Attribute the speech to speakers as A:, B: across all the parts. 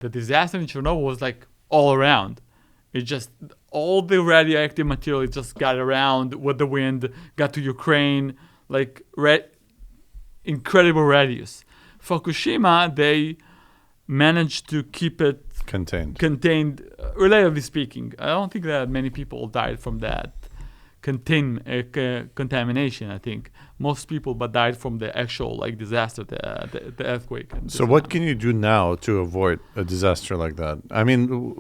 A: The disaster in Chernobyl was like all around. It just all the radioactive material just got around with the wind, got to Ukraine, like incredible radius. Fukushima, they managed to keep it contained, relatively speaking. I don't think that many people died from that contamination. I think most people but died from the actual like disaster, the earthquake.
B: So what can you do now to avoid a disaster like that? I mean,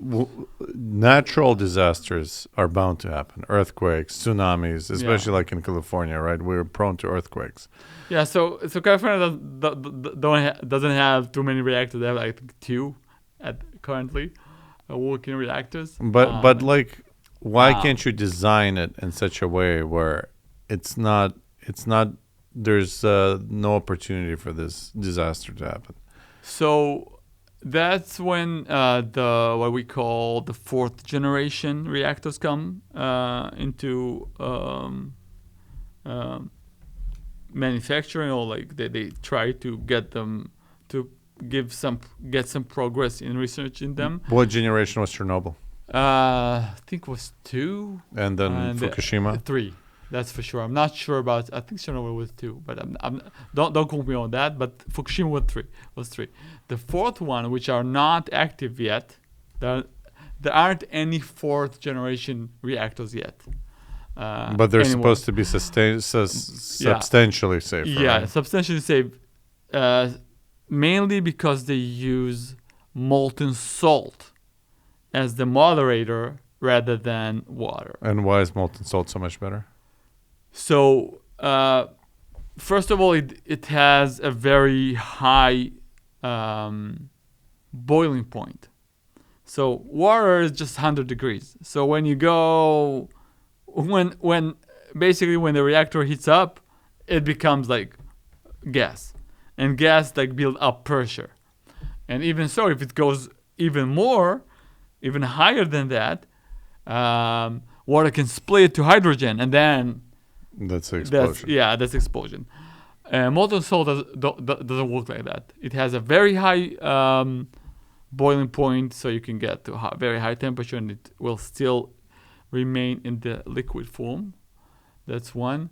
B: natural disasters are bound to happen. Earthquakes, tsunamis, especially like in California, right? We're prone to earthquakes.
A: Yeah, so California doesn't have too many reactors. They have like 2 currently working reactors.
B: But like, why can't you design it in such a way where it's not there's no opportunity for this disaster to happen?
A: So that's when the what we call the 4th generation reactors come into manufacturing, or like they try to get them to get some progress in research in them.
B: What generation was Chernobyl?
A: I think it was 2.
B: And then Fukushima?
A: 3. That's for sure. I'm not sure about. I think Chernobyl was 2, but don't quote me on that. But Fukushima was 3. The 4th one, which are not active yet, there aren't any 4th generation reactors yet.
B: But they're supposed to be substantially safe.
A: Yeah,
B: right?
A: Substantially safe. Mainly because they use molten salt as the moderator rather than water.
B: And why is molten salt so much better?
A: So, first of all, it has a very high boiling point. So water is just 100 degrees. So when you go, when the reactor heats up, it becomes like gas, and gas like build up pressure. And even so, if it goes even higher than that, water can split to hydrogen, and then
B: that's explosion.
A: That's explosion. Molten salt doesn't work like that. It has a very high boiling point, so you can get to a very high temperature, and it will still remain in the liquid form. That's one.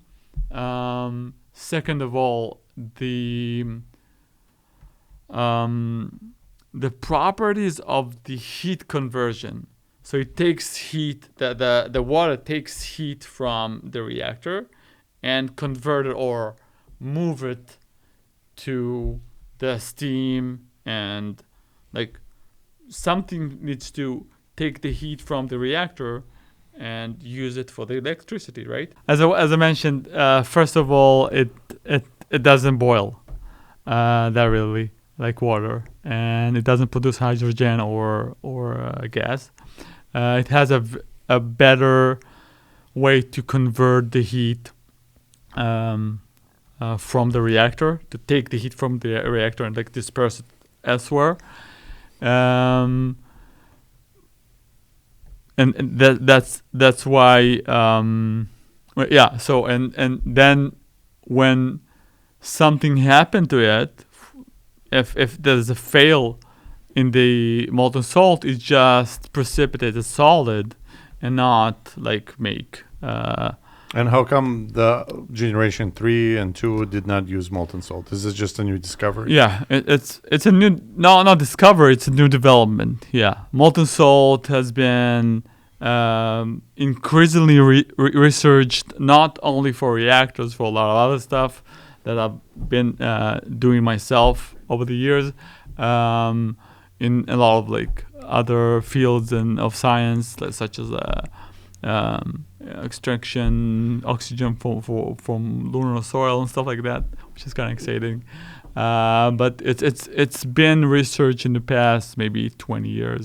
A: Second of all, the properties of the heat conversion. So it takes heat. The water takes heat from the reactor and convert it or move it to the steam, and like something needs to take the heat from the reactor and use it for the electricity, right? As I mentioned, first of all, it doesn't boil that really like water, and it doesn't produce hydrogen or gas. It has a better way to convert the heat from the reactor, to take the heat from the reactor and like disperse it elsewhere. And that's why so and then when something happened to it, if there's a fail in the molten salt, it just precipitates a solid and not like make
B: And how come the generation 3 and 2 did not use molten salt? Is it just a new discovery?
A: Yeah, it's a new, not discovery, it's a new development. Yeah, molten salt has been increasingly researched, not only for reactors, for a lot of other stuff that I've been doing myself over the years, in a lot of like other fields of science, such as extraction oxygen from lunar soil and stuff like that, which is kind of exciting. But it's been researched in the past maybe 20 years.